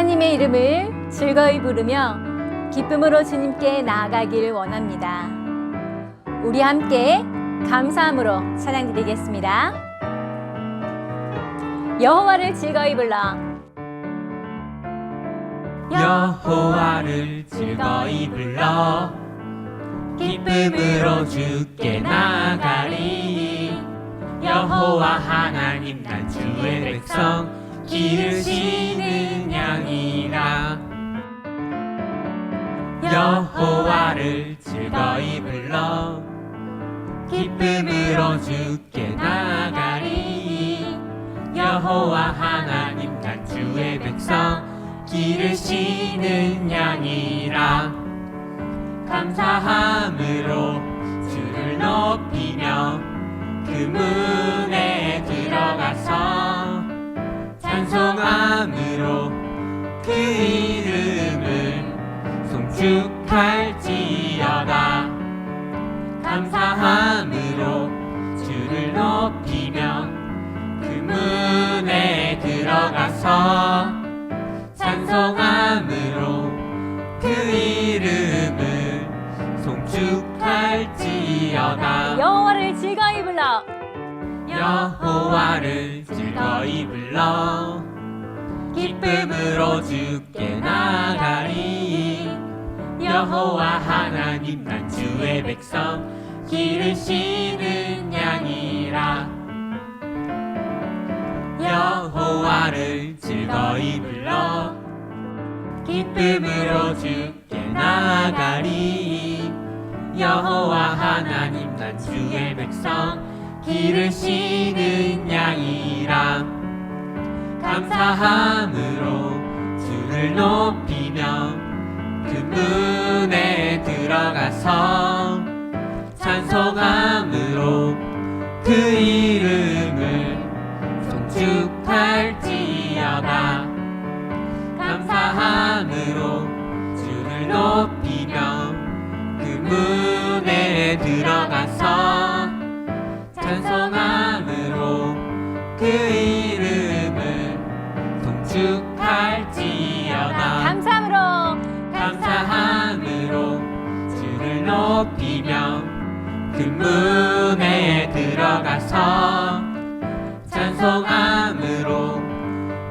하나님의 이름을 즐거이 부르며 기쁨으로 주님께 나아가길 원합니다. 우리 함께 감사함으로 찬양드리겠습니다. 여호와를 즐거이 불러 여호와를 즐거이 불러 기쁨으로 주께 나아가리. 여호와 하나님 난 주의 백성 기르시는 양이라. 여호와를 즐거이 불러 기쁨으로 주께 나아가리. 여호와 하나님 난 주의 백성 기르시는 양이라. 감사함으로 주를 높이며 그 문에 들어가서 찬송함으로 그 이름을 송축할지어다. 감사함으로 주를 높이며 그 문에 들어가서 찬송함으로 그 이름을 송축할지어다. 여호와를 즐거이 불러 여호와를 즐거이 불러 기쁨으로 주께 나아가리. 여호와 하나님 난 주의 백성 기르시는 양이라. 여호와를 즐거이 불러 기쁨으로 주께 나아가리. 여호와 하나님 난 주의 백성 기르시는 양이라. 감사함으로 주를 높이며 그 문에 들어가서 찬송함으로 그 이름을 송축할지어다. 감사함으로 주를 높이며 그 문에 들어가서 찬송함으로 그 이름을 송축할지어다. 감사함으로 주를 높이며 그 문에 들어가서 찬송함으로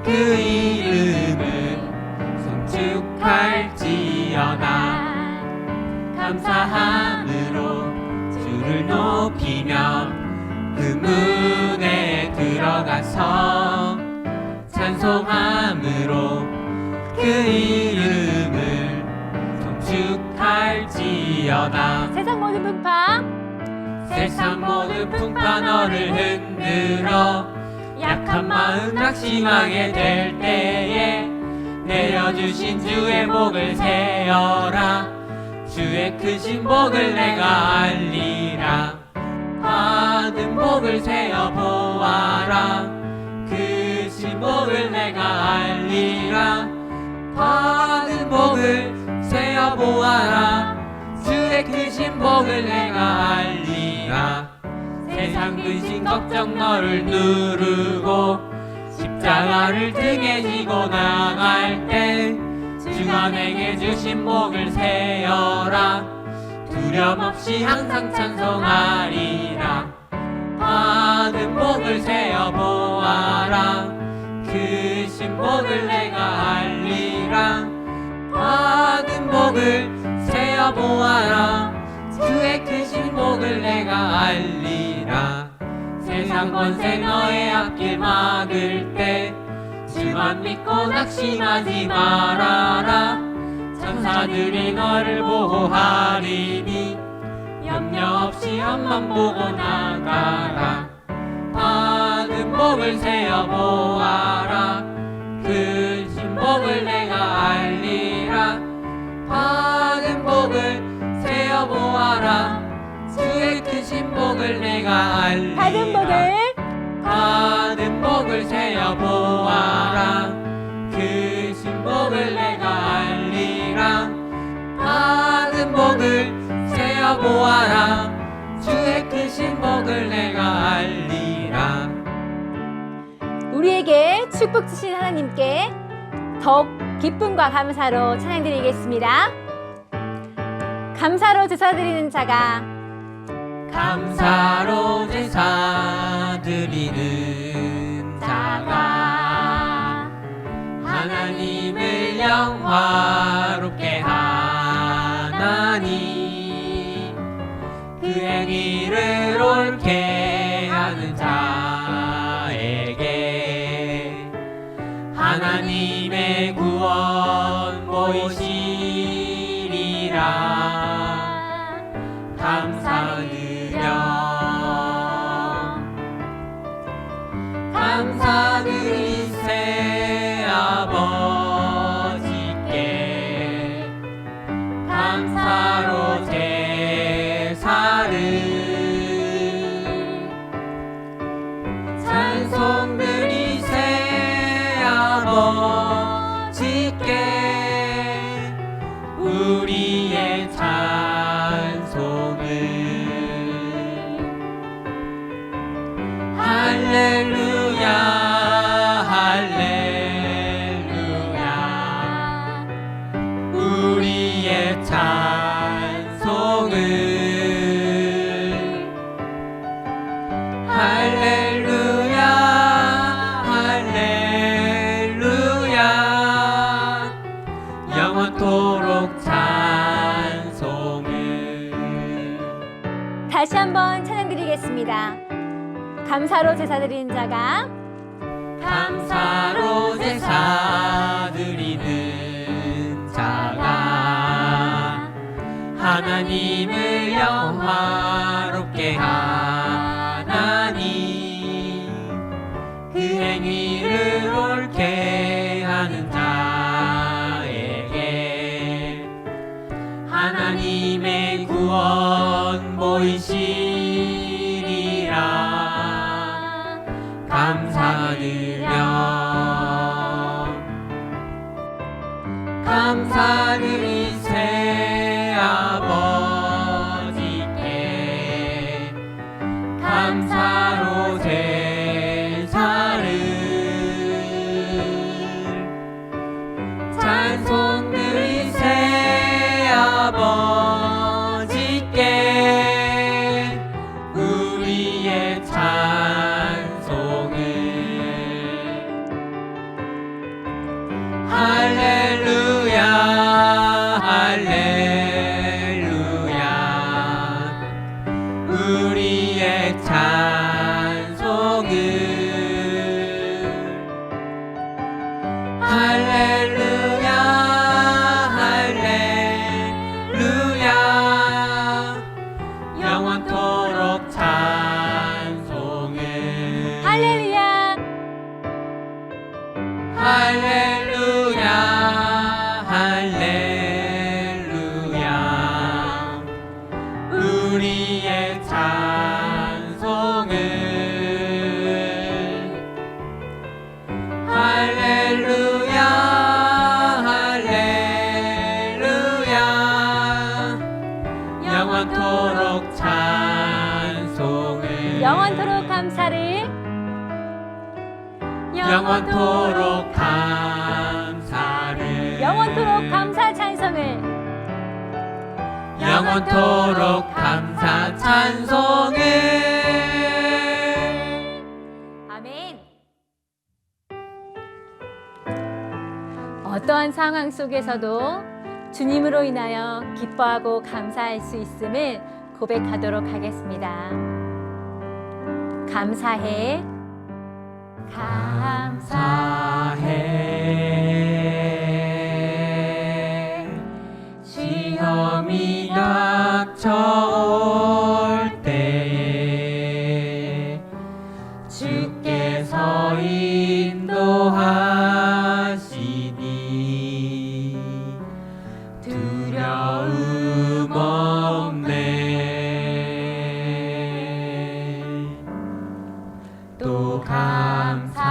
그 이름을 송축할지어다. 감사함으로 주를 높이며 그 문에 들어가서 찬송함으로 그 이름을 송축할지어다. 세상 모든 풍파 너를 흔들어 약한 마음 낙심하게 될 때에 내려주신 주의 복을 세어라. 주의 크신 복을 내가 알리라. 받은 복을 세어 보아라. 크신 복을 내가 알리라. 받은 복을 세어 보아라. 주의 크신 복을 내가 알리라. 세상 근심 걱정 너를 누르고 십자가를 등에 지고 나갈 때 주가 내게 주신 복을 세어라. 두려움 없이 항상 찬송하리라. 받은 복을 세어 보아라. 크신 복을 내가 알리라. 받은 복을 세어 보아라. 주의 크신 복을 내가 알리라. 세상 권세 너의 앞길 막을 때 주만 믿고 낙심하지 말아라. 천사들이 너를 보호하리니 염려 없이 앞만 보고 나가라. 받은 복을 세어 보아라. 크신 복을 내가 알리라. 받은 복을 세어 보아라. 주의 크신 복을 내가 알리라. 받은 복을 세어 보아라. 크신 복을 내가 알리라. 받은 복을 세어 보아라. 주의 크신 복을 내가 알리라. 우리에게 축복 주신 하나님께 덕 기쁨과 감사로 찬양드리겠습니다. 감사로 제사드리는 자가 감사로 제사 드리는 자가 하나님을 영화롭게 하나니 그 행위를 옳게 하는 자에게 하나님의 구원 보이시리라. 감사드리세 아버지께 감사로 제사를 찬송드리세 아버지께 우리의 찬송을 할렐루야 할렐루야 우리의 찬송을 할렐루야 할렐루야 영원토록 찬송을. 다시 한번 찬양드리겠습니다. 감사로 제사드리는 자가 감사로 제사 드리는 자가 하나님을 영화롭게 하나니 그 행위를 옳게 하는 자에게 하나님의 구원 보이시리라. 감사드려 감사드리세 아버지께 감사로 제사를 찬송드리세 아버지께 우리의 찬송을 할렐루야 할렐루야 우리의 찬송을 할렐루야 할렐루야 영원토록 찬송을 할렐루야 할렐루야 할렐루야 우리의 찬송을 할렐루야 할렐루야 영원토록 찬송을 영원토록 감사를 영원토록 감사를 영원토록 감사 찬송을 영원토록 감사 찬송을. 아멘. 어떠한 상황 속에서도 주님으로 인하여 기뻐하고 감사할 수 있음을 고백하도록 하겠습니다. 감사해 감사해 시험이 닥쳐올 때에 주께서 인도하시니 두려움 없네 또 감사해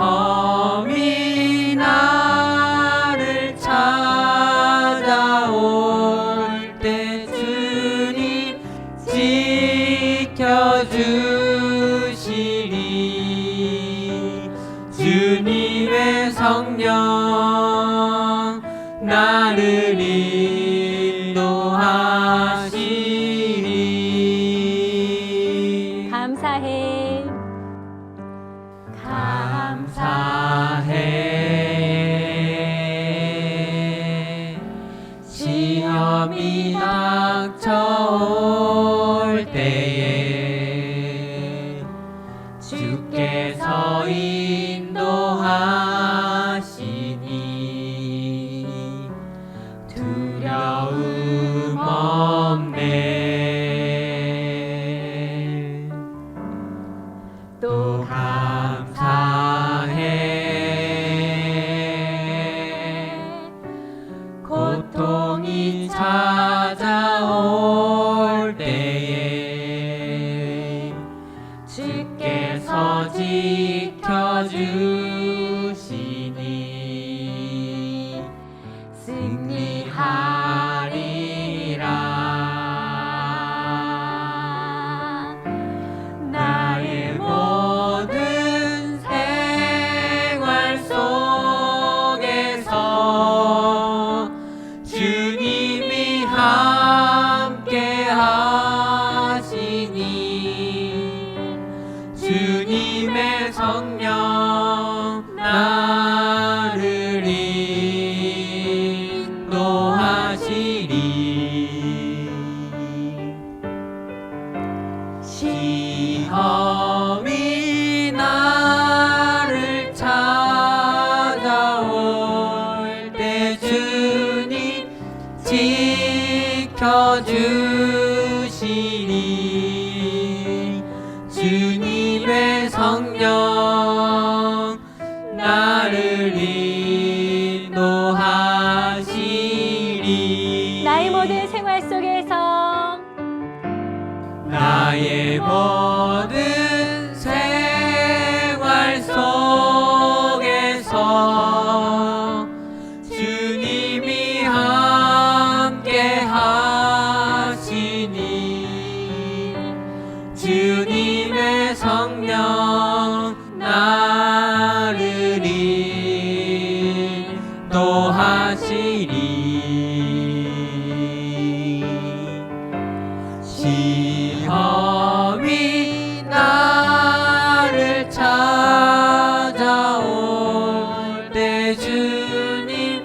시험이 나를 찾아올 때 주님 지켜주시리. 주님의 성령 나를 인도하시리. 감사해. 감사해. 시험이 닥쳐올 때에 주께서 인도하시니 두려움 없네. 또 감사해. 고통이 찾아올 때에 주께서 지켜주시니 승리하리라. 나의 모든 생활 속에서 주님이 함께 하시니 주님의 성령 나를 인도하시리. 시험이 나를 찾아올 때 주님 지켜주시니 주님의 성령 나를 인도하시리. 나의 모든 생활 속에서 나의 모든 생활 속에서 주님이 함께 하시니 주님의 성령 나를 인도하시리. 시험이 나를 찾아올 때 주님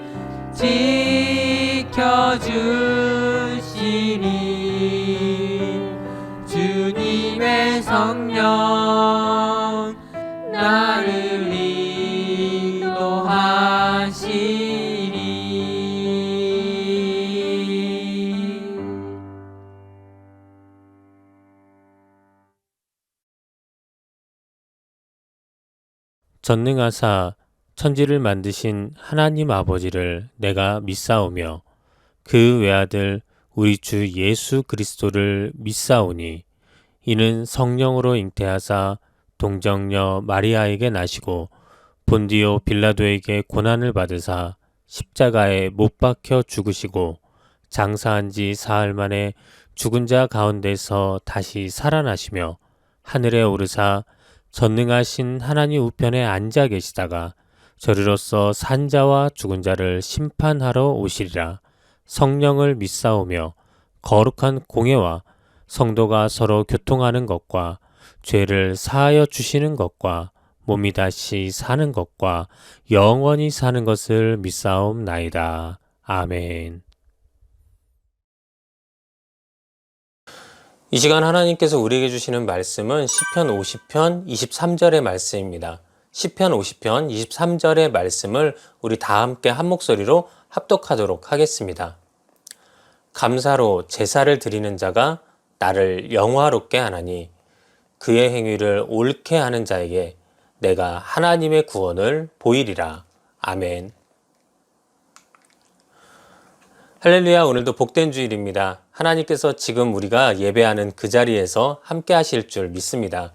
지켜주시니 주님의 성령 나를 인도하시리. 전능하사 천지를 만드신 하나님 아버지를 내가 믿사오며 그 외아들 우리 주 예수 그리스도를 믿사오니 이는 성령으로 잉태하사 동정녀 마리아에게 나시고 본디오 빌라도에게 고난을 받으사 십자가에 못 박혀 죽으시고 장사한 지 사흘 만에 죽은 자 가운데서 다시 살아나시며 하늘에 오르사 전능하신 하나님 우편에 앉아 계시다가 저리로서 산 자와 죽은 자를 심판하러 오시리라. 성령을 믿사오며 거룩한 공예와 성도가 서로 교통하는 것과 죄를 사하여 주시는 것과 몸이 다시 사는 것과 영원히 사는 것을 믿사옵나이다. 아멘. 이 시간 하나님께서 우리에게 주시는 말씀은 시편 50편 23절의 말씀입니다. 시편 50편 23절의 말씀을 우리 다 함께 한 목소리로 합독하도록 하겠습니다. 감사로 제사를 드리는 자가 나를 영화롭게 하나니 그의 행위를 옳게 하는 자에게 내가 하나님의 구원을 보이리라. 아멘. 할렐루야. 오늘도 복된 주일입니다. 하나님께서 지금 우리가 예배하는 그 자리에서 함께 하실 줄 믿습니다.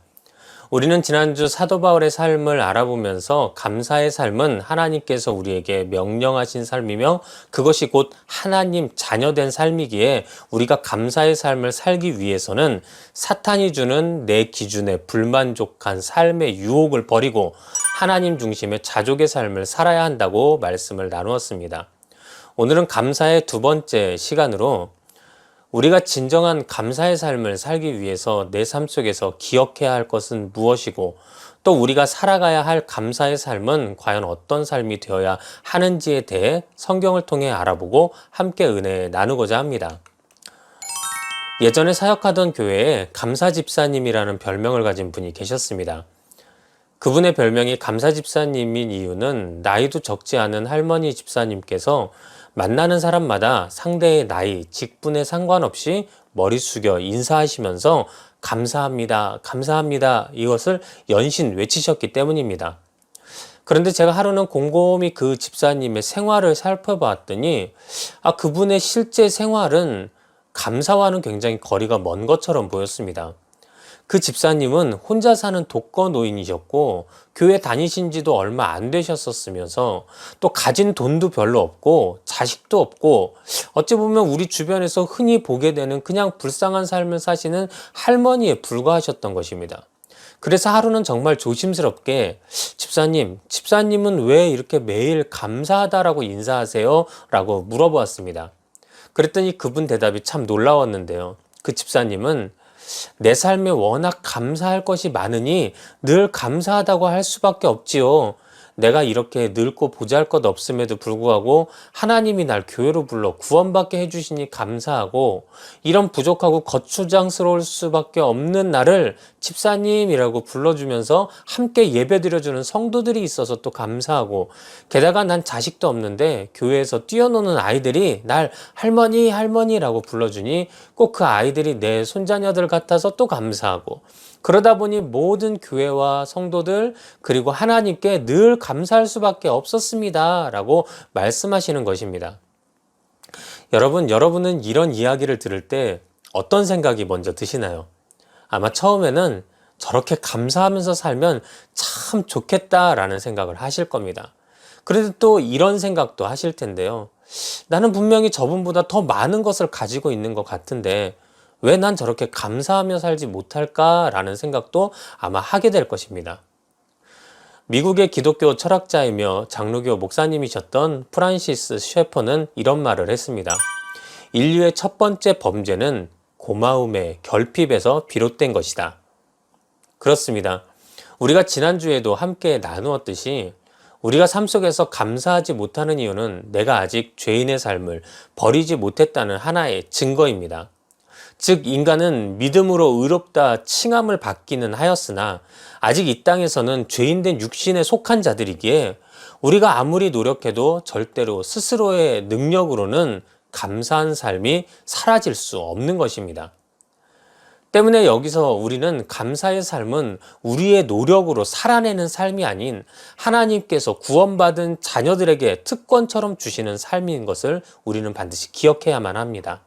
우리는 지난주 사도 바울의 삶을 알아보면서 감사의 삶은 하나님께서 우리에게 명령하신 삶이며 그것이 곧 하나님 자녀된 삶이기에 우리가 감사의 삶을 살기 위해서는 사탄이 주는 내 기준에 불만족한 삶의 유혹을 버리고 하나님 중심의 자족의 삶을 살아야 한다고 말씀을 나누었습니다. 오늘은 감사의 두 번째 시간으로 우리가 진정한 감사의 삶을 살기 위해서 내 삶 속에서 기억해야 할 것은 무엇이고 또 우리가 살아가야 할 감사의 삶은 과연 어떤 삶이 되어야 하는지에 대해 성경을 통해 알아보고 함께 은혜 나누고자 합니다. 예전에 사역하던 교회에 감사 집사님이라는 별명을 가진 분이 계셨습니다. 그분의 별명이 감사 집사님인 이유는 나이도 적지 않은 할머니 집사님께서 만나는 사람마다 상대의 나이, 직분에 상관없이 머리 숙여 인사하시면서 감사합니다, 감사합니다 이것을 연신 외치셨기 때문입니다. 그런데 제가 하루는 곰곰이 그 집사님의 생활을 살펴봤더니 그분의 실제 생활은 감사와는 굉장히 거리가 먼 것처럼 보였습니다. 그 집사님은 혼자 사는 독거노인이셨고 교회 다니신 지도 얼마 안 되셨었으면서 또 가진 돈도 별로 없고 자식도 없고 어찌 보면 우리 주변에서 흔히 보게 되는 그냥 불쌍한 삶을 사시는 할머니에 불과하셨던 것입니다. 그래서 하루는 정말 조심스럽게 집사님은 왜 이렇게 매일 감사하다라고 인사하세요? 라고 물어보았습니다. 그랬더니 그분 대답이 참 놀라웠는데요. 그 집사님은 내 삶에 워낙 감사할 것이 많으니 늘 감사하다고 할 수밖에 없지요. 내가 이렇게 늙고 보잘것 없음에도 불구하고 하나님이 날 교회로 불러 구원받게 해주시니 감사하고 이런 부족하고 거추장스러울 수밖에 없는 나를 집사님이라고 불러주면서 함께 예배드려주는 성도들이 있어서 또 감사하고 게다가 난 자식도 없는데 교회에서 뛰어노는 아이들이 날 할머니라고 불러주니 꼭 그 아이들이 내 손자녀들 같아서 또 감사하고 그러다 보니 모든 교회와 성도들 그리고 하나님께 늘 감사할 수밖에 없었습니다 라고 말씀하시는 것입니다. 여러분은 이런 이야기를 들을 때 어떤 생각이 먼저 드시나요? 아마 처음에는 저렇게 감사하면서 살면 참 좋겠다라는 생각을 하실 겁니다. 그래도 또 이런 생각도 하실 텐데요. 나는 분명히 저분보다 더 많은 것을 가지고 있는 것 같은데 왜 난 저렇게 감사하며 살지 못할까라는 생각도 아마 하게 될 것입니다. 미국의 기독교 철학자이며 장로교 목사님이셨던 프란시스 셰퍼는 이런 말을 했습니다. 인류의 첫 번째 범죄는 고마움의 결핍에서 비롯된 것이다. 그렇습니다. 우리가 지난주에도 함께 나누었듯이 우리가 삶 속에서 감사하지 못하는 이유는 내가 아직 죄인의 삶을 버리지 못했다는 하나의 증거입니다. 즉 인간은 믿음으로 의롭다 칭함을 받기는 하였으나 아직 이 땅에서는 죄인된 육신에 속한 자들이기에 우리가 아무리 노력해도 절대로 스스로의 능력으로는 감사한 삶이 사라질 수 없는 것입니다. 때문에 여기서 우리는 감사의 삶은 우리의 노력으로 살아내는 삶이 아닌 하나님께서 구원받은 자녀들에게 특권처럼 주시는 삶인 것을 우리는 반드시 기억해야만 합니다.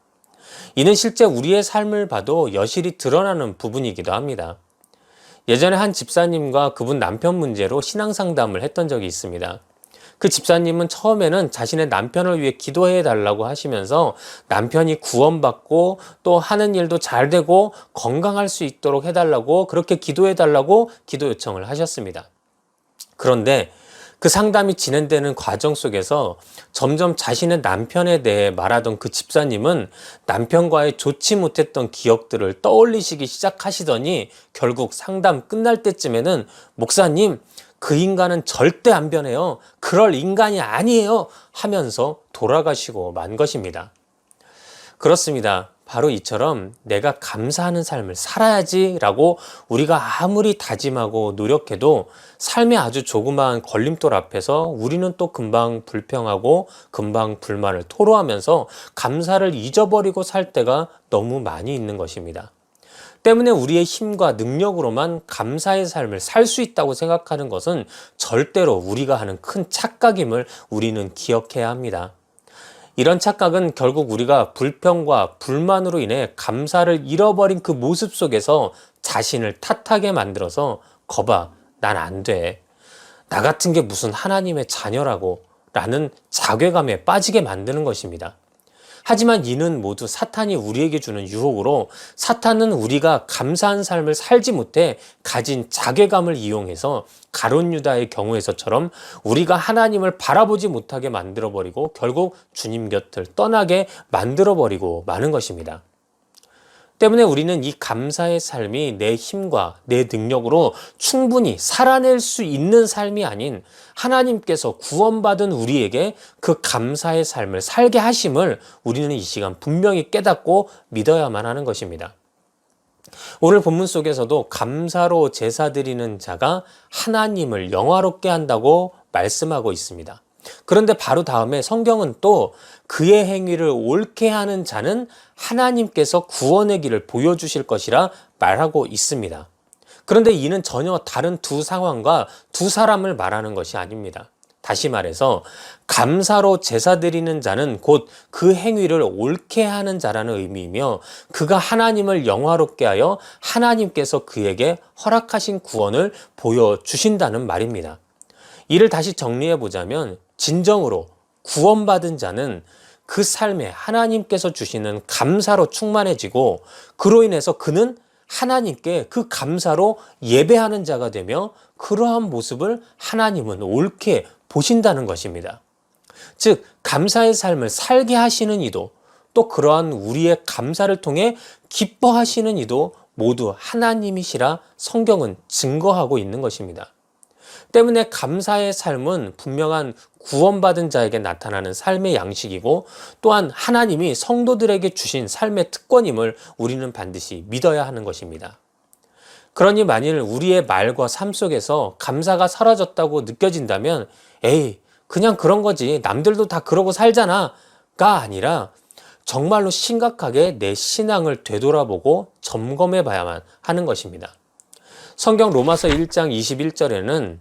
이는 실제 우리의 삶을 봐도 여실히 드러나는 부분이기도 합니다. 예전에 한 집사님과 그분 남편 문제로 신앙 상담을 했던 적이 있습니다. 그 집사님은 처음에는 자신의 남편을 위해 기도해 달라고 하시면서 남편이 구원받고 또 하는 일도 잘 되고 건강할 수 있도록 해달라고 그렇게 기도해 달라고 기도 요청을 하셨습니다. 그런데 그 상담이 진행되는 과정 속에서 점점 자신의 남편에 대해 말하던 그 집사님은 남편과의 좋지 못했던 기억들을 떠올리시기 시작하시더니 결국 상담 끝날 때쯤에는 목사님, 그 인간은 절대 안 변해요. 그럴 인간이 아니에요. 하면서 돌아가시고 만 것입니다. 그렇습니다. 바로 이처럼 내가 감사하는 삶을 살아야지 라고 우리가 아무리 다짐하고 노력해도 삶의 아주 조그마한 걸림돌 앞에서 우리는 또 금방 불평하고 금방 불만을 토로하면서 감사를 잊어버리고 살 때가 너무 많이 있는 것입니다. 때문에 우리의 힘과 능력으로만 감사의 삶을 살 수 있다고 생각하는 것은 절대로 우리가 하는 큰 착각임을 우리는 기억해야 합니다. 이런 착각은 결국 우리가 불평과 불만으로 인해 감사를 잃어버린 그 모습 속에서 자신을 탓하게 만들어서 거봐, 난 안 돼. 나 같은 게 무슨 하나님의 자녀라고 라는 자괴감에 빠지게 만드는 것입니다. 하지만 이는 모두 사탄이 우리에게 주는 유혹으로 사탄은 우리가 감사한 삶을 살지 못해 가진 자괴감을 이용해서 가룟 유다의 경우에서처럼 우리가 하나님을 바라보지 못하게 만들어버리고 결국 주님 곁을 떠나게 만들어버리고 마는 것입니다. 때문에 우리는 이 감사의 삶이 내 힘과 내 능력으로 충분히 살아낼 수 있는 삶이 아닌 하나님께서 구원받은 우리에게 그 감사의 삶을 살게 하심을 우리는 이 시간 분명히 깨닫고 믿어야만 하는 것입니다. 오늘 본문 속에서도 감사로 제사 드리는 자가 하나님을 영화롭게 한다고 말씀하고 있습니다. 그런데 바로 다음에 성경은 또 그의 행위를 옳게 하는 자는 하나님께서 구원의 길을 보여주실 것이라 말하고 있습니다. 그런데 이는 전혀 다른 두 상황과 두 사람을 말하는 것이 아닙니다. 다시 말해서 감사로 제사 드리는 자는 곧 그 행위를 옳게 하는 자라는 의미이며 그가 하나님을 영화롭게 하여 하나님께서 그에게 허락하신 구원을 보여주신다는 말입니다. 이를 다시 정리해 보자면 진정으로 구원받은 자는 그 삶에 하나님께서 주시는 감사로 충만해지고 그로 인해서 그는 하나님께 그 감사로 예배하는 자가 되며 그러한 모습을 하나님은 옳게 보신다는 것입니다. 즉 감사의 삶을 살게 하시는 이도 또 그러한 우리의 감사를 통해 기뻐하시는 이도 모두 하나님이시라 성경은 증거하고 있는 것입니다. 때문에 감사의 삶은 분명한 구원받은 자에게 나타나는 삶의 양식이고 또한 하나님이 성도들에게 주신 삶의 특권임을 우리는 반드시 믿어야 하는 것입니다. 그러니 만일 우리의 말과 삶 속에서 감사가 사라졌다고 느껴진다면 에이 그냥 그런 거지 남들도 다 그러고 살잖아 가 아니라 정말로 심각하게 내 신앙을 되돌아보고 점검해 봐야만 하는 것입니다. 성경 로마서 1장 21절에는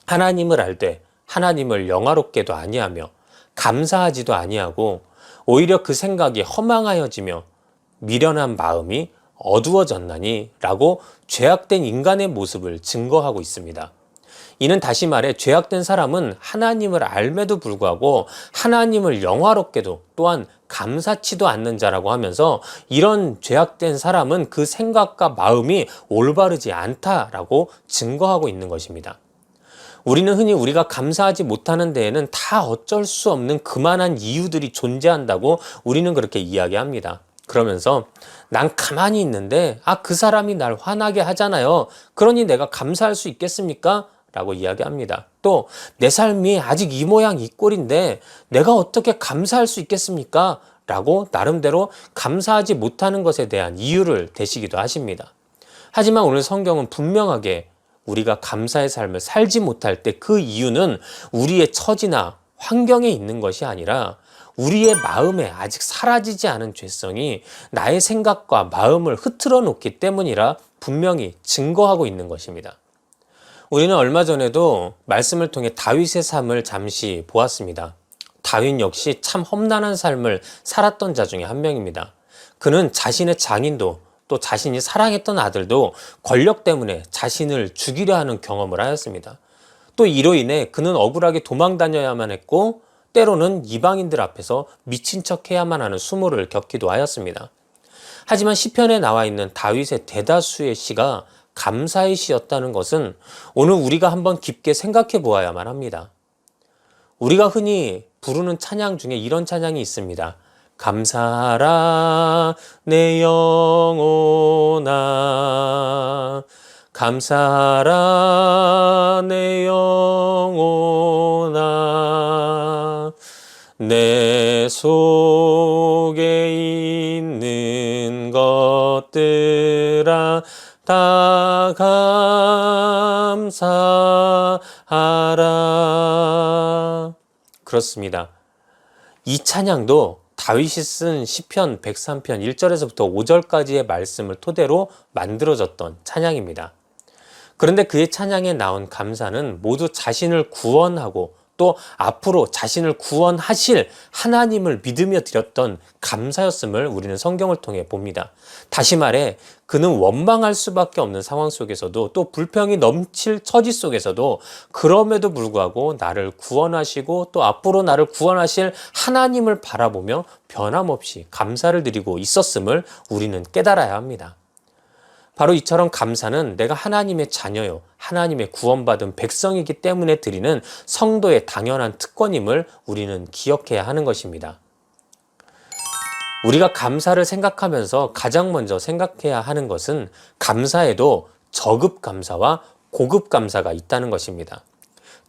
하나님을 알되 하나님을 영화롭게도 아니하며 감사하지도 아니하고 오히려 그 생각이 허망하여지며 미련한 마음이 어두워졌나니 라고 죄악된 인간의 모습을 증거하고 있습니다. 이는 다시 말해 죄악된 사람은 하나님을 알매도 불구하고 하나님을 영화롭게도 또한 감사치도 않는 자라고 하면서 이런 죄악된 사람은 그 생각과 마음이 올바르지 않다라고 증거하고 있는 것입니다. 우리는 흔히 우리가 감사하지 못하는 데에는 다 어쩔 수 없는 그만한 이유들이 존재한다고 우리는 그렇게 이야기합니다. 그러면서 난 가만히 있는데 그 사람이 날 화나게 하잖아요. 그러니 내가 감사할 수 있겠습니까? 라고 이야기합니다. 또 내 삶이 아직 이 모양 이 꼴인데 내가 어떻게 감사할 수 있겠습니까? 라고 나름대로 감사하지 못하는 것에 대한 이유를 대시기도 하십니다. 하지만 오늘 성경은 분명하게 우리가 감사의 삶을 살지 못할 때 그 이유는 우리의 처지나 환경에 있는 것이 아니라 우리의 마음에 아직 사라지지 않은 죄성이 나의 생각과 마음을 흐트러 놓기 때문이라 분명히 증거하고 있는 것입니다. 우리는 얼마 전에도 말씀을 통해 다윗의 삶을 잠시 보았습니다. 다윗 역시 참 험난한 삶을 살았던 자 중에 한 명입니다. 그는 자신의 장인도 또 자신이 사랑했던 아들도 권력 때문에 자신을 죽이려 하는 경험을 하였습니다. 또 이로 인해 그는 억울하게 도망 다녀야만 했고 때로는 이방인들 앞에서 미친 척 해야만 하는 수모를 겪기도 하였습니다. 하지만 시편에 나와 있는 다윗의 대다수의 시가 감사의 시였다는 것은 오늘 우리가 한번 깊게 생각해 보아야만 합니다. 우리가 흔히 부르는 찬양 중에 이런 찬양이 있습니다. 감사하라 내 영혼아 감사하라 내 영혼아 내 속에 있는 것들아 다 감사하라. 그렇습니다. 이 찬양도 다윗이 쓴 시편 103편 1절에서부터 5절까지의 말씀을 토대로 만들어졌던 찬양입니다. 그런데 그의 찬양에 나온 감사는 모두 자신을 구원하고 또 앞으로 자신을 구원하실 하나님을 믿으며 드렸던 감사였음을 우리는 성경을 통해 봅니다. 다시 말해 그는 원망할 수밖에 없는 상황 속에서도 또 불평이 넘칠 처지 속에서도 그럼에도 불구하고 나를 구원하시고 또 앞으로 나를 구원하실 하나님을 바라보며 변함없이 감사를 드리고 있었음을 우리는 깨달아야 합니다. 바로 이처럼 감사는 내가 하나님의 자녀요, 하나님의 구원받은 백성이기 때문에 드리는 성도의 당연한 특권임을 우리는 기억해야 하는 것입니다. 우리가 감사를 생각하면서 가장 먼저 생각해야 하는 것은 감사에도 저급 감사와 고급 감사가 있다는 것입니다.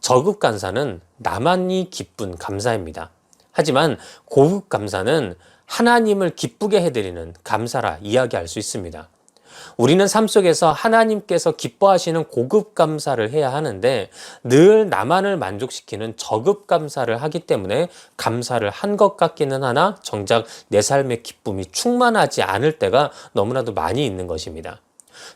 저급 감사는 나만이 기쁜 감사입니다. 하지만 고급 감사는 하나님을 기쁘게 해드리는 감사라 이야기할 수 있습니다. 우리는 삶 속에서 하나님께서 기뻐하시는 고급 감사를 해야 하는데 늘 나만을 만족시키는 저급 감사를 하기 때문에 감사를 한 것 같기는 하나 정작 내 삶의 기쁨이 충만하지 않을 때가 너무나도 많이 있는 것입니다.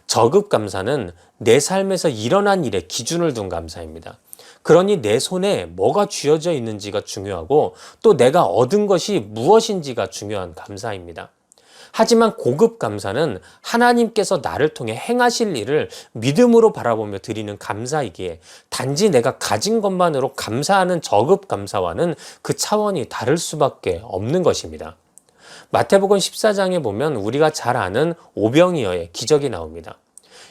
저급 감사는 내 삶에서 일어난 일에 기준을 둔 감사입니다. 그러니 내 손에 뭐가 쥐어져 있는지가 중요하고 또 내가 얻은 것이 무엇인지가 중요한 감사입니다. 하지만 고급 감사는 하나님께서 나를 통해 행하실 일을 믿음으로 바라보며 드리는 감사이기에 단지 내가 가진 것만으로 감사하는 저급 감사와는 그 차원이 다를 수밖에 없는 것입니다. 마태복음 14장에 보면 우리가 잘 아는 오병이어의 기적이 나옵니다.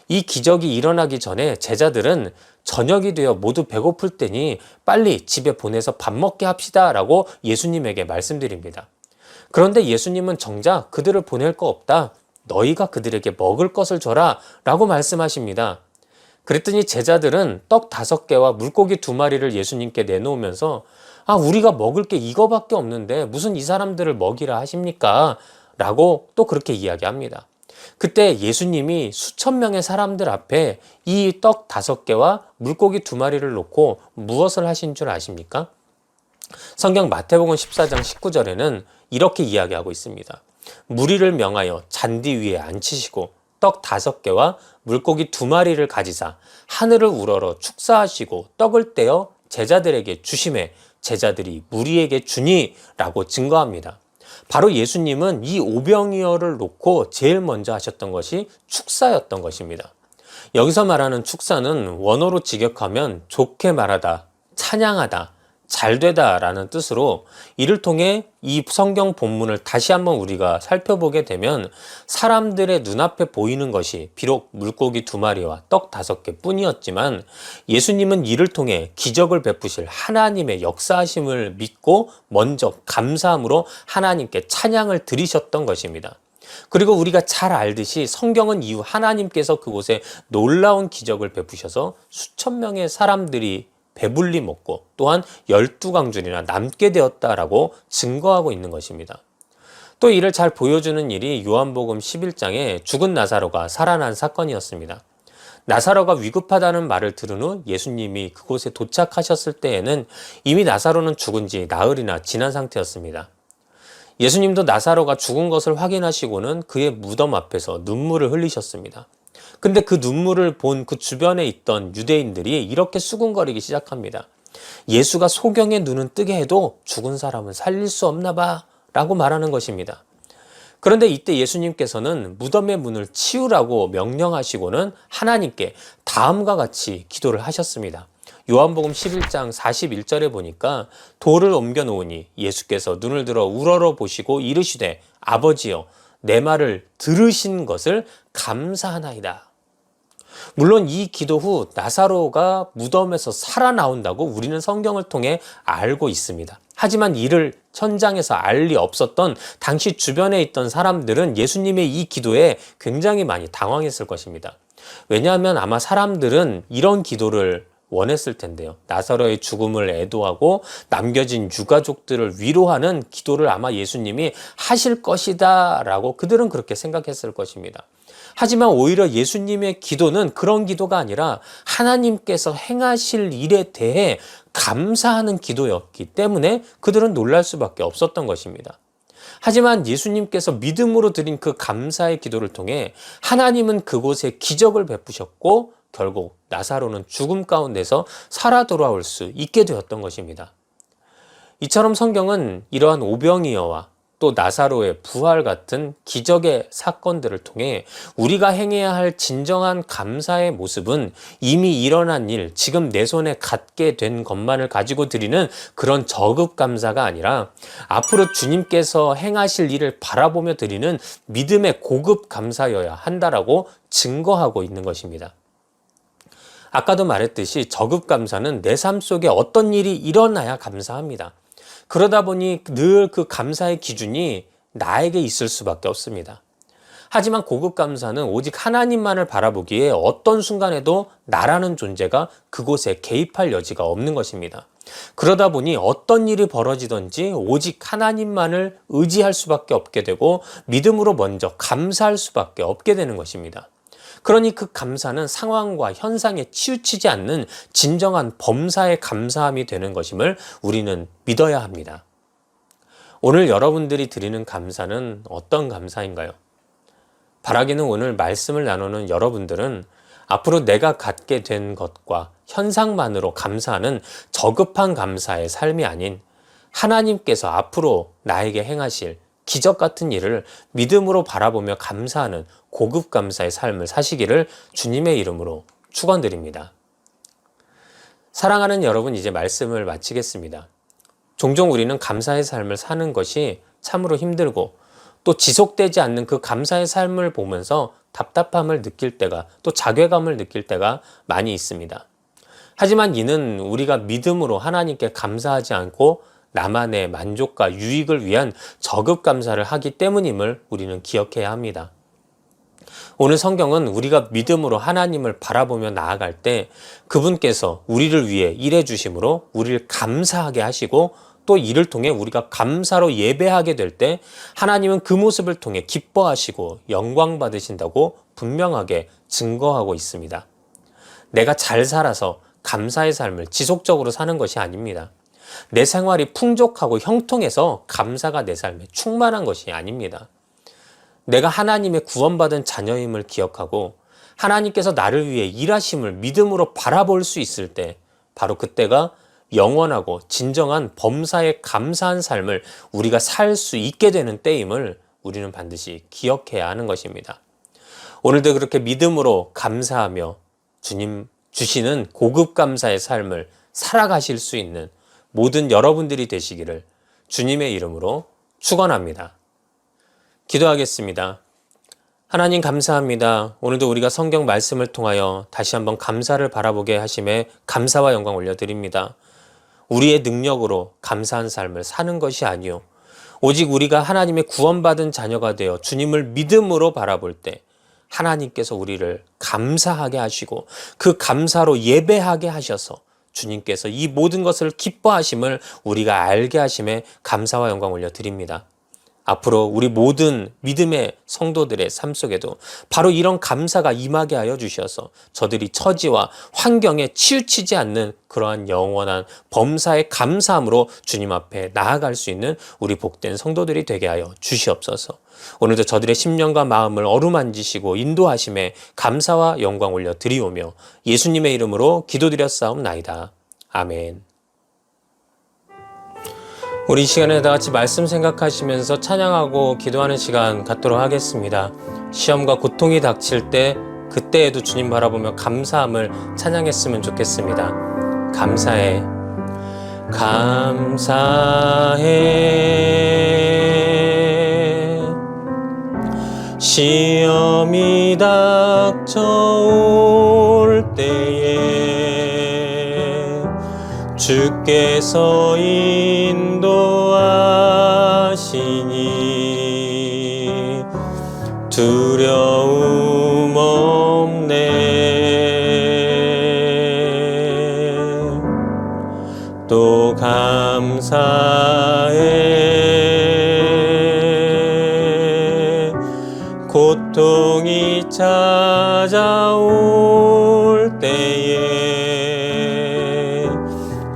이 기적이 일어나기 전에 제자들은 저녁이 되어 모두 배고플 때니 빨리 집에 보내서 밥 먹게 합시다 라고 예수님에게 말씀드립니다. 그런데 예수님은 정작 그들을 보낼 거 없다. 너희가 그들에게 먹을 것을 줘라 라고 말씀하십니다. 그랬더니 제자들은 떡 5개와 물고기 2마리를 예수님께 내놓으면서 우리가 먹을 게 이거밖에 없는데 무슨 이 사람들을 먹이라 하십니까? 라고 또 그렇게 이야기합니다. 그때 예수님이 수천 명의 사람들 앞에 이 떡 5개와 물고기 2마리를 놓고 무엇을 하신 줄 아십니까? 성경 마태복음 14장 19절에는 이렇게 이야기하고 있습니다. 무리를 명하여 잔디 위에 앉히시고 떡 5개와 물고기 2마리를 가지사 하늘을 우러러 축사하시고 떡을 떼어 제자들에게 주심에 제자들이 무리에게 주니 라고 증거합니다. 바로 예수님은 이 오병이어를 놓고 제일 먼저 하셨던 것이 축사였던 것입니다. 여기서 말하는 축사는 원어로 직역하면 좋게 말하다, 찬양하다, 잘되다 라는 뜻으로 이를 통해 이 성경 본문을 다시 한번 우리가 살펴보게 되면 사람들의 눈앞에 보이는 것이 비록 물고기 2마리와 떡 5개 뿐이었지만 예수님은 이를 통해 기적을 베푸실 하나님의 역사하심을 믿고 먼저 감사함으로 하나님께 찬양을 드리셨던 것입니다. 그리고 우리가 잘 알듯이 성경은 이후 하나님께서 그곳에 놀라운 기적을 베푸셔서 수천 명의 사람들이 배불리 먹고 또한 12광줄이나 남게 되었다라고 증거하고 있는 것입니다. 또 이를 잘 보여주는 일이 요한복음 11장에 죽은 나사로가 살아난 사건이었습니다. 나사로가 위급하다는 말을 들은 후 예수님이 그곳에 도착하셨을 때에는 이미 나사로는 죽은 지 나흘이나 지난 상태였습니다. 예수님도 나사로가 죽은 것을 확인하시고는 그의 무덤 앞에서 눈물을 흘리셨습니다. 근데 그 눈물을 본 그 주변에 있던 유대인들이 이렇게 수군거리기 시작합니다. 예수가 소경의 눈은 뜨게 해도 죽은 사람은 살릴 수 없나 봐 라고 말하는 것입니다. 그런데 이때 예수님께서는 무덤의 문을 치우라고 명령하시고는 하나님께 다음과 같이 기도를 하셨습니다. 요한복음 11장 41절에 보니까 돌을 옮겨 놓으니 예수께서 눈을 들어 우러러 보시고 이르시되 아버지여 내 말을 들으신 것을 감사하나이다. 물론 이 기도 후 나사로가 무덤에서 살아나온다고 우리는 성경을 통해 알고 있습니다. 하지만 이를 현장에서 알 리 없었던 당시 주변에 있던 사람들은 예수님의 이 기도에 굉장히 많이 당황했을 것입니다. 왜냐하면 아마 사람들은 이런 기도를 원했을 텐데요. 나사로의 죽음을 애도하고 남겨진 유가족들을 위로하는 기도를 아마 예수님이 하실 것이다 라고 그들은 그렇게 생각했을 것입니다. 하지만 오히려 예수님의 기도는 그런 기도가 아니라 하나님께서 행하실 일에 대해 감사하는 기도였기 때문에 그들은 놀랄 수밖에 없었던 것입니다. 하지만 예수님께서 믿음으로 드린 그 감사의 기도를 통해 하나님은 그곳에 기적을 베푸셨고 결국 나사로는 죽음 가운데서 살아 돌아올 수 있게 되었던 것입니다. 이처럼 성경은 이러한 오병이어와 또 나사로의 부활 같은 기적의 사건들을 통해 우리가 행해야 할 진정한 감사의 모습은 이미 일어난 일, 지금 내 손에 갖게 된 것만을 가지고 드리는 그런 저급 감사가 아니라 앞으로 주님께서 행하실 일을 바라보며 드리는 믿음의 고급 감사여야 한다라고 증거하고 있는 것입니다. 아까도 말했듯이 저급 감사는 내 삶 속에 어떤 일이 일어나야 감사합니다. 그러다 보니 늘 그 감사의 기준이 나에게 있을 수밖에 없습니다. 하지만 고급 감사는 오직 하나님만을 바라보기에 어떤 순간에도 나라는 존재가 그곳에 개입할 여지가 없는 것입니다. 그러다 보니 어떤 일이 벌어지든지 오직 하나님만을 의지할 수밖에 없게 되고 믿음으로 먼저 감사할 수밖에 없게 되는 것입니다. 그러니 그 감사는 상황과 현상에 치우치지 않는 진정한 범사의 감사함이 되는 것임을 우리는 믿어야 합니다. 오늘 여러분들이 드리는 감사는 어떤 감사인가요? 바라기는 오늘 말씀을 나누는 여러분들은 앞으로 내가 갖게 된 것과 현상만으로 감사하는 저급한 감사의 삶이 아닌 하나님께서 앞으로 나에게 행하실 기적 같은 일을 믿음으로 바라보며 감사하는 고급 감사의 삶을 사시기를 주님의 이름으로 축원드립니다. 사랑하는 여러분, 이제 말씀을 마치겠습니다. 종종 우리는 감사의 삶을 사는 것이 참으로 힘들고 또 지속되지 않는 그 감사의 삶을 보면서 답답함을 느낄 때가, 또 자괴감을 느낄 때가 많이 있습니다. 하지만 이는 우리가 믿음으로 하나님께 감사하지 않고 나만의 만족과 유익을 위한 저급 감사를 하기 때문임을 우리는 기억해야 합니다. 오늘 성경은 우리가 믿음으로 하나님을 바라보며 나아갈 때 그분께서 우리를 위해 일해 주심으로 우리를 감사하게 하시고 또 이를 통해 우리가 감사로 예배하게 될 때 하나님은 그 모습을 통해 기뻐하시고 영광 받으신다고 분명하게 증거하고 있습니다. 내가 잘 살아서 감사의 삶을 지속적으로 사는 것이 아닙니다. 내 생활이 풍족하고 형통해서 감사가 내 삶에 충만한 것이 아닙니다. 내가 하나님의 구원받은 자녀임을 기억하고 하나님께서 나를 위해 일하심을 믿음으로 바라볼 수 있을 때 바로 그때가 영원하고 진정한 범사에 감사한 삶을 우리가 살 수 있게 되는 때임을 우리는 반드시 기억해야 하는 것입니다. 오늘도 그렇게 믿음으로 감사하며 주님 주시는 고급 감사의 삶을 살아가실 수 있는 모든 여러분들이 되시기를 주님의 이름으로 축원합니다. 기도하겠습니다. 하나님 감사합니다. 오늘도 우리가 성경 말씀을 통하여 다시 한번 감사를 바라보게 하심에 감사와 영광 올려드립니다. 우리의 능력으로 감사한 삶을 사는 것이 아니요 오직 우리가 하나님의 구원받은 자녀가 되어 주님을 믿음으로 바라볼 때 하나님께서 우리를 감사하게 하시고 그 감사로 예배하게 하셔서 주님께서 이 모든 것을 기뻐하심을 우리가 알게 하심에 감사와 영광 올려드립니다. 앞으로 우리 모든 믿음의 성도들의 삶 속에도 바로 이런 감사가 임하게 하여 주셔서 저들이 처지와 환경에 치우치지 않는 그러한 영원한 범사의 감사함으로 주님 앞에 나아갈 수 있는 우리 복된 성도들이 되게 하여 주시옵소서. 오늘도 저들의 심령과 마음을 어루만지시고 인도하심에 감사와 영광 올려 드리오며 예수님의 이름으로 기도드렸사옵나이다. 아멘. 우리 이 시간에 다 같이 말씀 생각하시면서 찬양하고 기도하는 시간 갖도록 하겠습니다. 시험과 고통이 닥칠 때 그때에도 주님 바라보며 감사함을 찬양했으면 좋겠습니다. 감사해, 감사해. 시험이 닥쳐올 때에 주께서 인도하시니 두려움 없네. 또 감사해. 고통이 찾아올 때에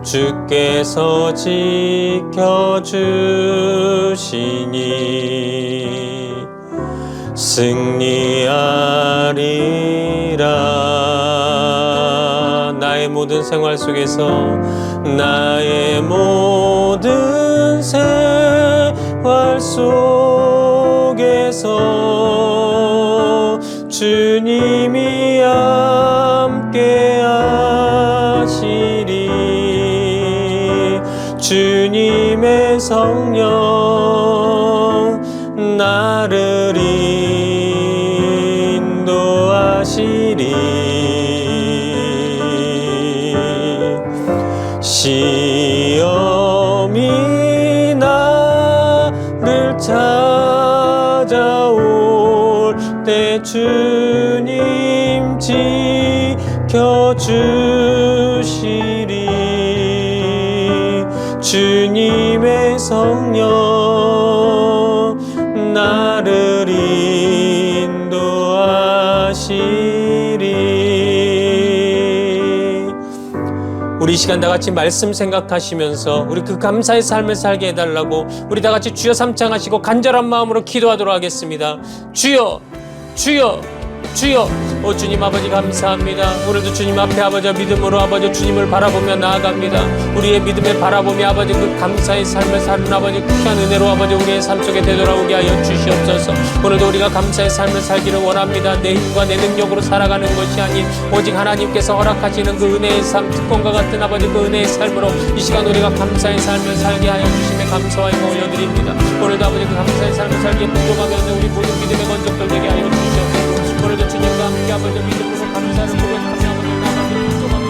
주께서 지켜주시니 승리하리라. 모든 생활 속에서 나의 모든 생활 속에서 주님이 함께 하시리. 주님의 성령 나를 인도하시리. 시험이 나를 찾아올 때 주님 지켜주시리. 주님의 성령 나를 인도하시리. 우리 이 시간 다같이 말씀 생각하시면서 우리 그 감사의 삶을 살게 해달라고 우리 다같이 주여 삼창하시고 간절한 마음으로 기도하도록 하겠습니다. 주여, 주여, 주여. 오 주님 아버지 감사합니다. 오늘도 주님 앞에 아버지 믿음으로 아버지 주님을 바라보며 나아갑니다. 우리의 믿음에 바라보며 아버지 그 감사의 삶을 사는 아버지 귀한 은혜로 아버지 우리의 삶 속에 되돌아오게 하여 주시옵소서. 오늘도 우리가 감사의 삶을 살기를 원합니다. 내 힘과 내 능력으로 살아가는 것이 아닌 오직 하나님께서 허락하시는 그 은혜의 삶, 특권과 같은 아버지 그 은혜의 삶으로 이 시간 우리가 감사의 삶을 살게 하여 주심에 감사와 영광 올려드립니다. 오늘도 아버지 그 감사의 삶을 살기에 부족하며 우리 모든 믿음의 건족들 되게 하여 주시옵소서. 오늘도 주님과 함께 아버지 믿음으로 감사를 고백하며 아버지 나가며 부족하며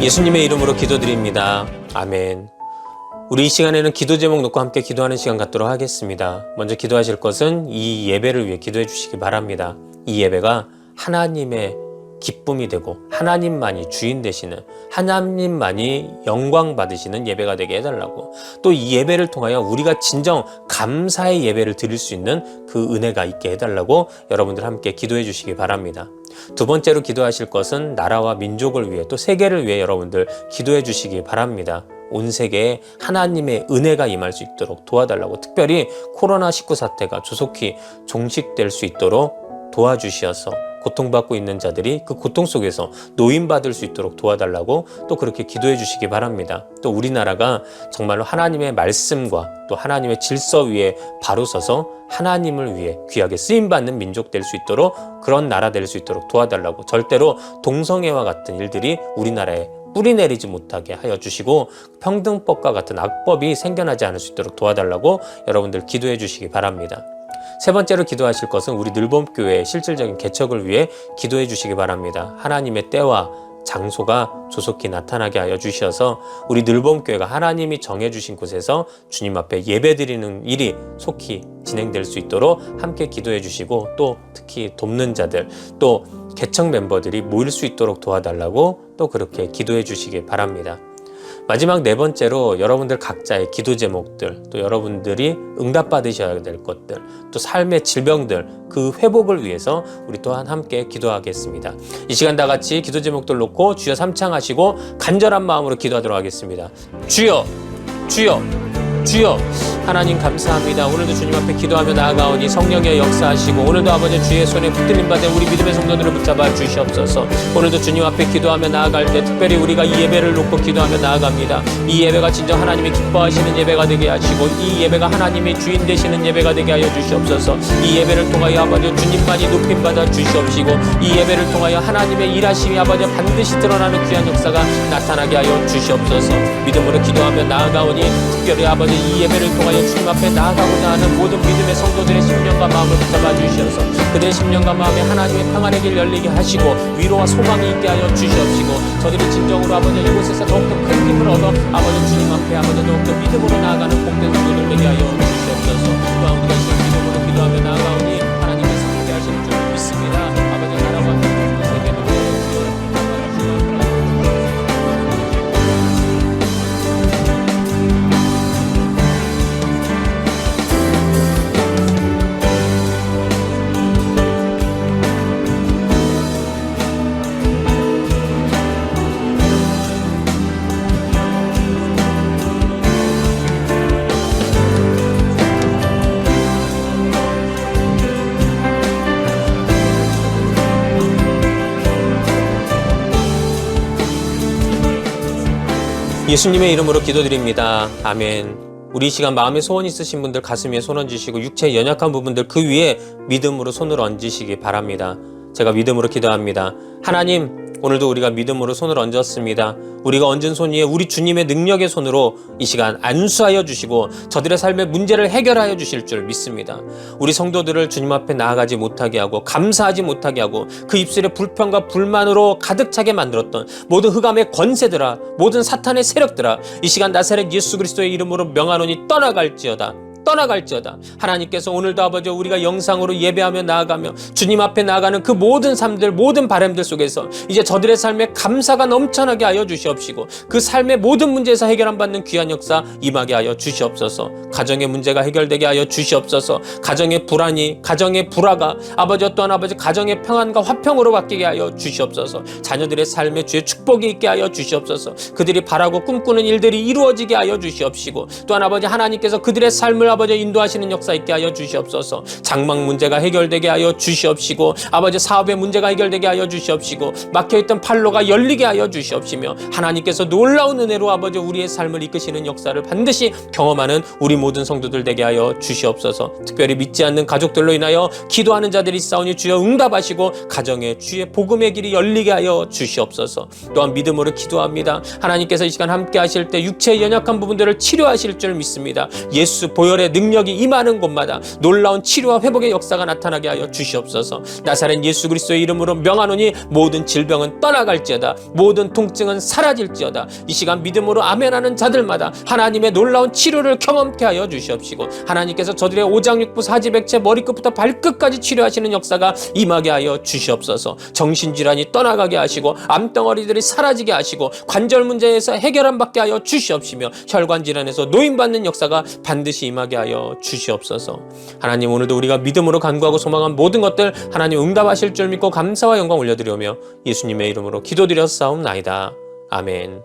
예수님의 이름으로 기도드립니다. 아멘. 우리 이 시간에는 기도 제목 놓고 함께 기도하는 시간 갖도록 하겠습니다. 먼저 기도하실 것은 이 예배를 위해 기도해 주시기 바랍니다. 이 예배가 하나님의 기쁨이 되고 하나님만이 주인 되시는, 하나님만이 영광 받으시는 예배가 되게 해달라고, 또 이 예배를 통하여 우리가 진정 감사의 예배를 드릴 수 있는 그 은혜가 있게 해달라고 여러분들 함께 기도해 주시기 바랍니다. 두 번째로 기도하실 것은 나라와 민족을 위해, 또 세계를 위해 여러분들 기도해 주시기 바랍니다. 온 세계에 하나님의 은혜가 임할 수 있도록 도와달라고, 특별히 코로나19 사태가 조속히 종식될 수 있도록 도와주시어서 고통받고 있는 자들이 그 고통 속에서 노임받을 수 있도록 도와달라고 또 그렇게 기도해 주시기 바랍니다. 또 우리나라가 정말로 하나님의 말씀과 또 하나님의 질서 위에 바로 서서 하나님을 위해 귀하게 쓰임받는 민족 될 수 있도록, 그런 나라 될 수 있도록 도와달라고, 절대로 동성애와 같은 일들이 우리나라에 뿌리 내리지 못하게 하여 주시고 평등법과 같은 악법이 생겨나지 않을 수 있도록 도와달라고 여러분들 기도해 주시기 바랍니다. 세 번째로 기도하실 것은 우리 늘봄교회의 실질적인 개척을 위해 기도해 주시기 바랍니다. 하나님의 때와 장소가 조속히 나타나게 하여 주셔서 우리 늘봄교회가 하나님이 정해주신 곳에서 주님 앞에 예배드리는 일이 속히 진행될 수 있도록 함께 기도해 주시고, 또 특히 돕는 자들, 또 개척 멤버들이 모일 수 있도록 도와달라고 또 그렇게 기도해 주시기 바랍니다. 마지막 네 번째로 여러분들 각자의 기도 제목들, 또 여러분들이 응답받으셔야 될 것들, 또 삶의 질병들, 그 회복을 위해서 우리 또한 함께 기도하겠습니다. 이 시간 다 같이 기도 제목들 놓고 주여 삼창하시고 간절한 마음으로 기도하도록 하겠습니다. 주여, 주여, 주여. 하나님 감사합니다. 오늘도 주님 앞에 기도하며 나아가오니 성령의 역사하시고, 오늘도 아버지 주의 손에 붙들림 받은 우리 믿음의 성도들을 붙잡아 주시옵소서. 오늘도 주님 앞에 기도하며 나아갈 때 특별히 우리가 이 예배를 놓고 기도하며 나아갑니다. 이 예배가 진정 하나님이 기뻐하시는 예배가 되게 하시고, 이 예배가 하나님의 주인 되시는 예배가 되게 하여 주시옵소서. 이 예배를 통하여 아버지 주님만이 높임받아 주시옵시고, 이 예배를 통하여 하나님의 일하심이 아버지 반드시 드러나는 귀한 역사가 나타나게 하여 주시옵소서. 믿음으로 기도하며 나아가오니 특별히 아버지 이 예배를 통하여 통하여 주님 앞에 나아가고자 하는 모든 믿음의 성도들의 심령과 마음을 붙잡아 주셔서 그들의 심령과 마음에 하나님의 평안의 길 열리게 하시고 위로와 소망이 있게 하여 주시옵시고 저들이 진정으로 아버지 이곳에서 더욱더 큰 힘을 얻어 아버지 주님 앞에 아버지 더욱더 믿음으로 나아가는 복된 성도들 되게 하여 주시옵소서. 또한 우리가 지금 믿음으로 기도하며 나아가오니 하나님께서 함께 하실 줄 믿습니다. 아버지 나라와 그 세계도 예수님의 이름으로 기도드립니다. 아멘. 우리 이 시간 마음에 소원 있으신 분들 가슴 위에 손 얹으시고 육체에 연약한 부분들 그 위에 믿음으로 손을 얹으시기 바랍니다. 제가 믿음으로 기도합니다. 하나님, 오늘도 우리가 믿음으로 손을 얹었습니다. 우리가 얹은 손 위에 우리 주님의 능력의 손으로 이 시간 안수하여 주시고 저들의 삶의 문제를 해결하여 주실 줄 믿습니다. 우리 성도들을 주님 앞에 나아가지 못하게 하고 감사하지 못하게 하고 그 입술에 불평과 불만으로 가득 차게 만들었던 모든 흑암의 권세들아, 모든 사탄의 세력들아, 이 시간 나사렛 예수 그리스도의 이름으로 명하노니 떠나갈지어다. 하나님께서 오늘도 아버지 우리가 영상으로 예배하며 나아가며 주님 앞에 나아가는 그 모든 삶들, 모든 바람들 속에서 이제 저들의 삶에 감사가 넘쳐나게 하여 주시옵시고 그 삶의 모든 문제에서 해결 받는 귀한 역사 임하게 하여 주시옵소서. 가정의 문제가 해결되게 하여 주시옵소서. 가정의 불안이, 가정의 불화가 아버지 또한 아버지 가정의 평안과 화평으로 바뀌게 하여 주시옵소서. 자녀들의 삶에 주의 축복이 있게 하여 주시옵소서. 그들이 바라고 꿈꾸는 일들이 이루어지게 하여 주시옵시고 또한 아버지 하나님께서 그들의 삶을 아버지 인도하시는 역사 있게 하여 주시옵소서. 장막 문제가 해결되게 하여 주시옵시고 아버지 사업의 문제가 해결되게 하여 주시옵시고 막혀있던 판로가 열리게 하여 주시옵시며 하나님께서 놀라운 은혜로 아버지 우리의 삶을 이끄시는 역사를 반드시 경험하는 우리 모든 성도들 되게 하여 주시옵소서. 특별히 믿지 않는 가족들로 인하여 기도하는 자들이 있사오니 주여 응답하시고 가정에 주의 복음의 길이 열리게 하여 주시옵소서. 또한 믿음으로 기도합니다. 하나님께서 이 시간 함께 하실 때 육체의 연약한 부분들을 치료하실 줄 믿습니다. 예수 보혈의 능력이 임하는 곳마다 놀라운 치료와 회복의 역사가 나타나게 하여 주시옵소서. 나사렛 예수 그리스도의 이름으로 명하노니 모든 질병은 떠나갈지어다. 모든 통증은 사라질지어다. 이 시간 믿음으로 아멘하는 자들마다 하나님의 놀라운 치료를 경험케 하여 주시옵시고 하나님께서 저들의 오장육부 사지백체 머리끝부터 발끝까지 치료하시는 역사가 임하게 하여 주시옵소서. 정신질환이 떠나가게 하시고 암덩어리들이 사라지게 하시고 관절 문제에서 해결함 받게 하여 주시옵시며 혈관질환에서 노임받는 역사가 반드시 임하게 하여 주시옵소서. 하나님, 오늘도 우리가 믿음으로 간구하고 소망한 모든 것들 하나님 응답하실 줄 믿고 감사와 영광 올려드리오며 예수님의 이름으로 기도드렸사옵나이다. 아멘.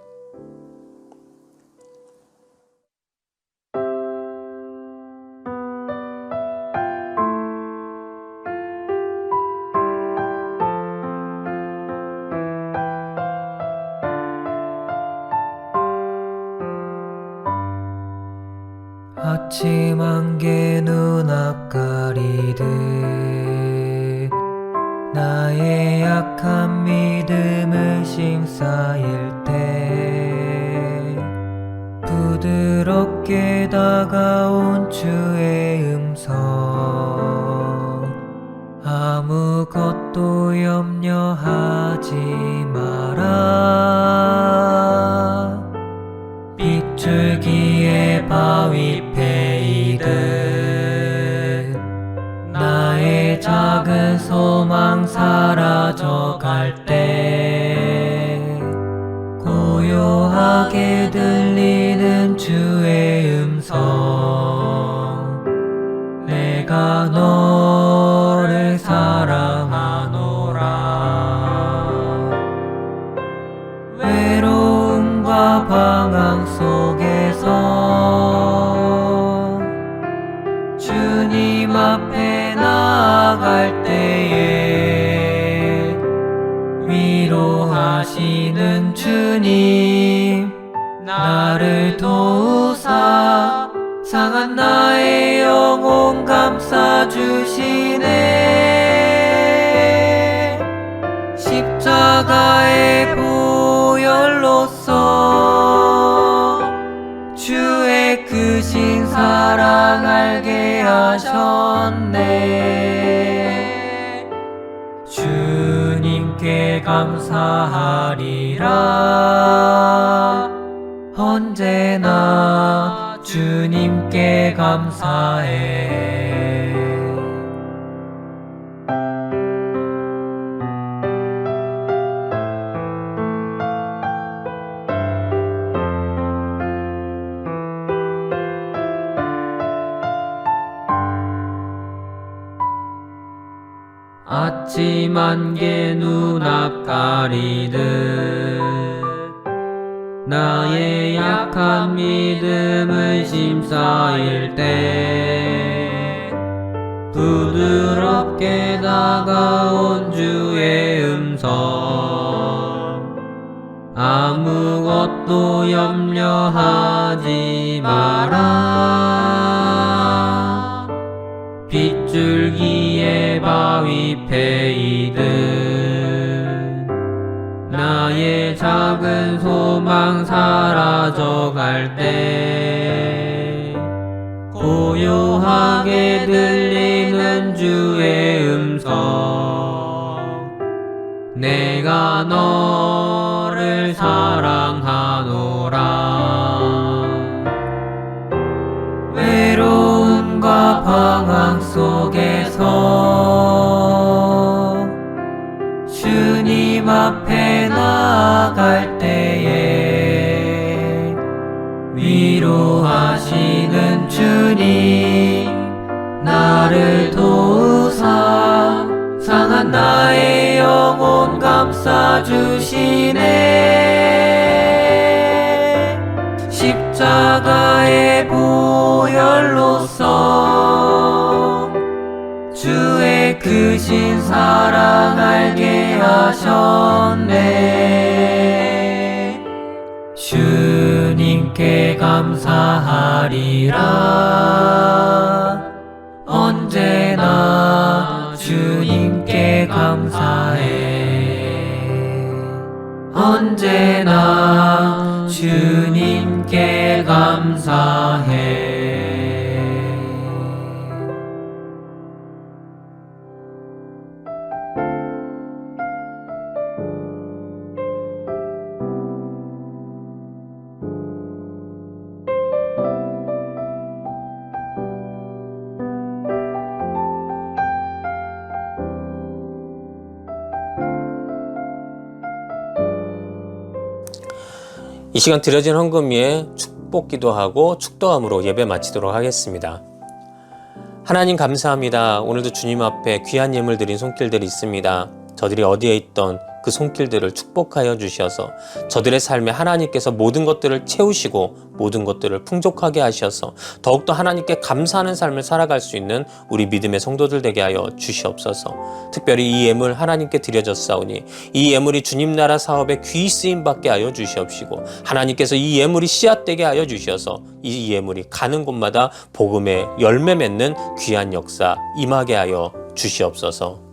아침 안개 눈앞 가리듯 나의 약한 믿음을 심쌓일 때 부드럽게 다가온 주의 음성 아무것도 염려하지 마라 빗줄기에 바위 패이듯 나의 작은 소망 사라져갈 때 고요하게 들리는 주의 음성 내가 너를 사랑하노라 외로움과 방황 속에서 주님 앞에 나아갈 때에 위로하시는 주님 나를 도우사 상한 나의 영혼 감싸주시네 십자가의 보혈로서 주의 주의 크신 사랑 알게 하셨네. 주님께 감사하리라. 언제나 주님께 감사해. 아침 안개 눈앞 가리듯 나의 약한 믿음은 심사일 때 부드럽게 다가온 주의 음성, 아무것도 염려하지 마라. 빗줄기에 바위 패이듯 나의 작은 소망 사라져갈 때 고요하게 들리는 주의 음성, 내가 너를 사랑하노라. 외로움과 방황 속에서 주님 앞에 나아갈 때에 위로하시는 주님, 나를 도우사 상한 나의 영혼 감싸주시네. 십자가의 보혈로서 주의 크신 사랑 알게 하셨네. 주님께 감사하리라. 언제나 주님께 감사해. 언제나 주님께 감사해. 이 시간 드려진 헌금 위에 축복 기도하고 축도함으로 예배 마치도록 하겠습니다. 하나님 감사합니다. 오늘도 주님 앞에 귀한 예물 드린 손길들이 있습니다. 저들이 어디에 있던 그 손길들을 축복하여 주셔서 저들의 삶에 하나님께서 모든 것들을 채우시고 모든 것들을 풍족하게 하셔서 더욱더 하나님께 감사하는 삶을 살아갈 수 있는 우리 믿음의 성도들 되게 하여 주시옵소서. 특별히 이 예물 하나님께 드려졌사오니 이 예물이 주님 나라 사업에 귀히 쓰임받게 하여 주시옵시고 하나님께서 이 예물이 씨앗되게 하여 주셔서 이 예물이 가는 곳마다 복음의 열매 맺는 귀한 역사 임하게 하여 주시옵소서.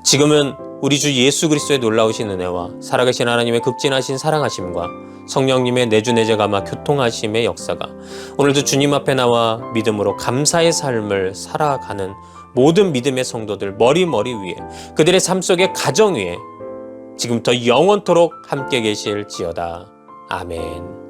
지금은 우리 주 예수 그리스도의 놀라우신 은혜와 살아계신 하나님의 극진하신 사랑하심과 성령님의 내주 내재감화 교통하심의 역사가 오늘도 주님 앞에 나와 믿음으로 감사의 삶을 살아가는 모든 믿음의 성도들 머리 위에 그들의 삶 속의 가정 위에 지금부터 영원토록 함께 계실지어다. 아멘.